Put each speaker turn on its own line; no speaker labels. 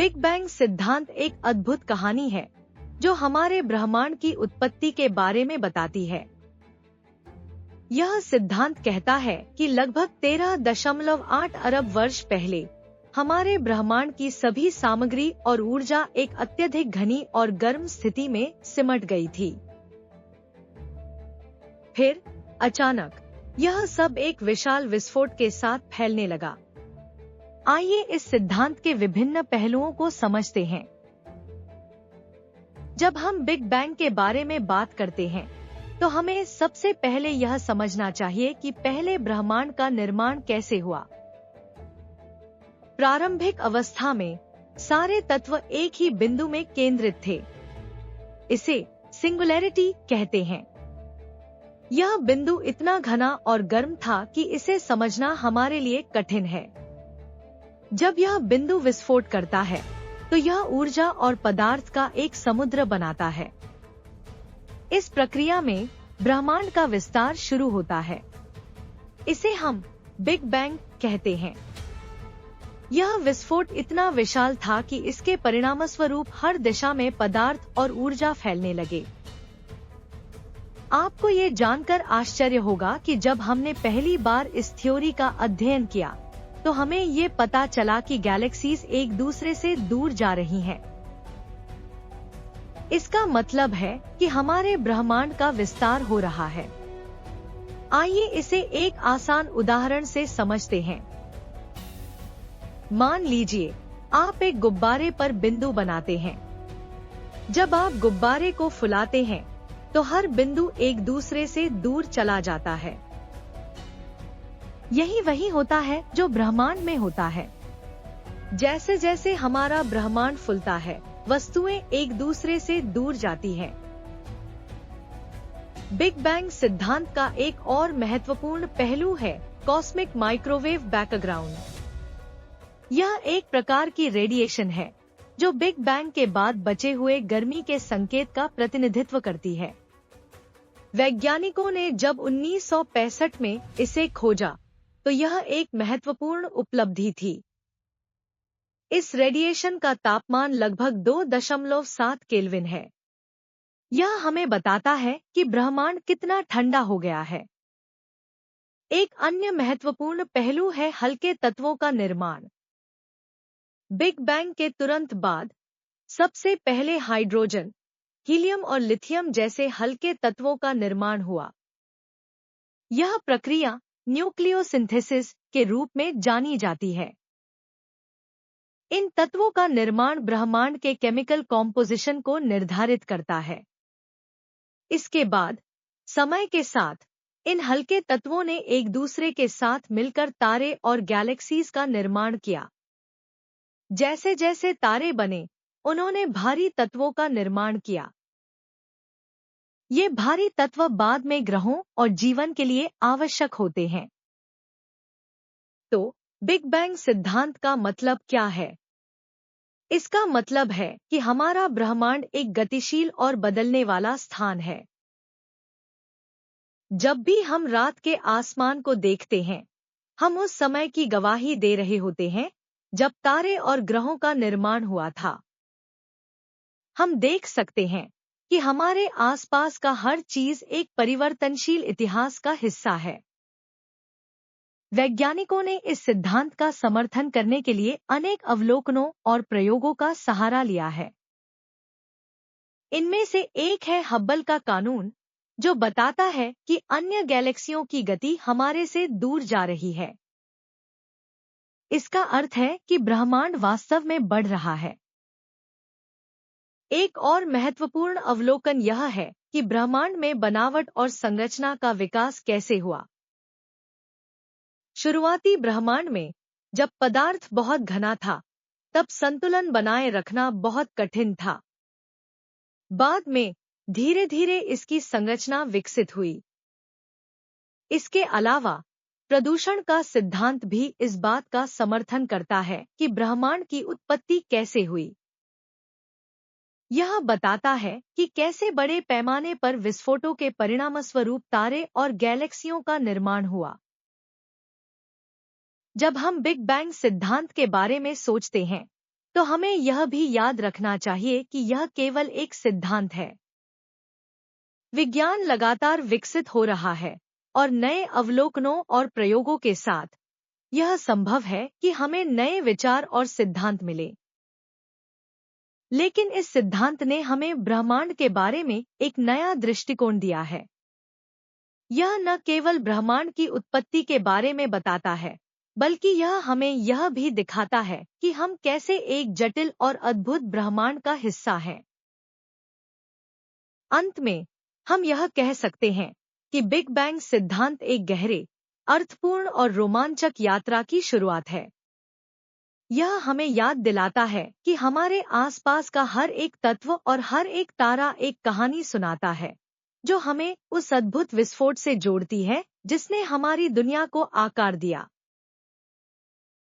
Big bang सिद्धांत एक अद्भुत कहानी है जो हमारे ब्रह्मांड की उत्पत्ति के बारे में बताती है। यह सिद्धांत कहता है कि लगभग 13.8 अरब वर्ष पहले हमारे ब्रह्मांड की सभी सामग्री और ऊर्जा एक अत्यधिक घनी और गर्म स्थिति में सिमट गई थी। फिर अचानक यह सब एक विशाल विस्फोट के साथ फैलने लगा। आइए इस सिद्धांत के विभिन्न पहलुओं को समझते हैं। जब हम बिग बैंग के बारे में बात करते हैं तो हमें सबसे पहले यह समझना चाहिए कि पहले ब्रह्मांड का निर्माण कैसे हुआ। प्रारंभिक अवस्था में सारे तत्व एक ही बिंदु में केंद्रित थे। इसे सिंगुलैरिटी कहते हैं। यह बिंदु इतना घना और गर्म था कि इसे समझना हमारे लिए कठिन है। जब यह बिंदु विस्फोट करता है तो यह ऊर्जा और पदार्थ का एक समुद्र बनाता है। इस प्रक्रिया में ब्रह्मांड का विस्तार शुरू होता है। इसे हम बिग बैंग कहते हैं। यह विस्फोट इतना विशाल था कि इसके परिणामस्वरूप हर दिशा में पदार्थ और ऊर्जा फैलने लगे। आपको ये जानकर आश्चर्य होगा कि जब हमने पहली बार इस थ्योरी का अध्ययन किया तो हमें ये पता चला कि गैलेक्सीज एक दूसरे से दूर जा रही हैं। इसका मतलब है कि हमारे ब्रह्मांड का विस्तार हो रहा है। आइए इसे एक आसान उदाहरण से समझते हैं। मान लीजिए आप एक गुब्बारे पर बिंदु बनाते हैं। जब आप गुब्बारे को फुलाते हैं तो हर बिंदु एक दूसरे से दूर चला जाता है। यही वही होता है जो ब्रह्मांड में होता है। जैसे जैसे हमारा ब्रह्मांड फूलता है, वस्तुएं एक दूसरे से दूर जाती हैं। बिग बैंग सिद्धांत का एक और महत्वपूर्ण पहलू है कॉस्मिक माइक्रोवेव बैकग्राउंड। यह एक प्रकार की रेडिएशन है जो बिग बैंग के बाद बचे हुए गर्मी के संकेत का प्रतिनिधित्व करती है। वैज्ञानिकों ने जब 1965 में इसे खोजा तो यह एक महत्वपूर्ण उपलब्धि थी। इस रेडिएशन का तापमान लगभग 2.7 केल्विन है। यह हमें बताता है कि ब्रह्मांड कितना ठंडा हो गया है। एक अन्य महत्वपूर्ण पहलू है हल्के तत्वों का निर्माण। बिग बैंग के तुरंत बाद सबसे पहले हाइड्रोजन, हीलियम और लिथियम जैसे हल्के तत्वों का निर्माण हुआ। यह प्रक्रिया न्यूक्लियोसिंथेसिस के रूप में जानी जाती है। इन तत्वों का निर्माण ब्रह्मांड के केमिकल कॉम्पोजिशन को निर्धारित करता है। इसके बाद समय के साथ इन हल्के तत्वों ने एक दूसरे के साथ मिलकर तारे और गैलेक्सीज का निर्माण किया। जैसे जैसे तारे बने, उन्होंने भारी तत्वों का निर्माण किया। ये भारी तत्व बाद में ग्रहों और जीवन के लिए आवश्यक होते हैं। तो बिग बैंग सिद्धांत का मतलब क्या है? इसका मतलब है कि हमारा ब्रह्मांड एक गतिशील और बदलने वाला स्थान है। जब भी हम रात के आसमान को देखते हैं, हम उस समय की गवाही दे रहे होते हैं जब तारे और ग्रहों का निर्माण हुआ था। हम देख सकते हैं कि हमारे आसपास का हर चीज एक परिवर्तनशील इतिहास का हिस्सा है। वैज्ञानिकों ने इस सिद्धांत का समर्थन करने के लिए अनेक अवलोकनों और प्रयोगों का सहारा लिया है। इनमें से एक है हब्बल का कानून, जो बताता है कि अन्य गैलेक्सियों की गति हमारे से दूर जा रही है। इसका अर्थ है कि ब्रह्मांड वास्तव में बढ़ रहा है। एक और महत्वपूर्ण अवलोकन यह है कि ब्रह्मांड में बनावट और संरचना का विकास कैसे हुआ। शुरुआती ब्रह्मांड में जब पदार्थ बहुत घना था, तब संतुलन बनाए रखना बहुत कठिन था। बाद में धीरे धीरे इसकी संरचना विकसित हुई। इसके अलावा प्रदूषण का सिद्धांत भी इस बात का समर्थन करता है कि ब्रह्मांड की उत्पत्ति कैसे हुई। यह बताता है कि कैसे बड़े पैमाने पर विस्फोटों के परिणामस्वरूप तारे और गैलेक्सियों का निर्माण हुआ। जब हम बिग बैंग सिद्धांत के बारे में सोचते हैं तो हमें यह भी याद रखना चाहिए कि यह केवल एक सिद्धांत है। विज्ञान लगातार विकसित हो रहा है और नए अवलोकनों और प्रयोगों के साथ यह संभव है कि हमें नए विचार और सिद्धांत मिले। लेकिन इस सिद्धांत ने हमें ब्रह्मांड के बारे में एक नया दृष्टिकोण दिया है। यह न केवल ब्रह्मांड की उत्पत्ति के बारे में बताता है, बल्कि यह हमें यह भी दिखाता है कि हम कैसे एक जटिल और अद्भुत ब्रह्मांड का हिस्सा हैं। अंत में हम यह कह सकते हैं कि बिग बैंग सिद्धांत एक गहरे, अर्थपूर्ण और रोमांचक यात्रा की शुरुआत है। यह हमें याद दिलाता है कि हमारे आसपास का हर एक तत्व और हर एक तारा एक कहानी सुनाता है, जो हमें उस अद्भुत विस्फोट से जोड़ती है जिसने हमारी दुनिया को आकार दिया।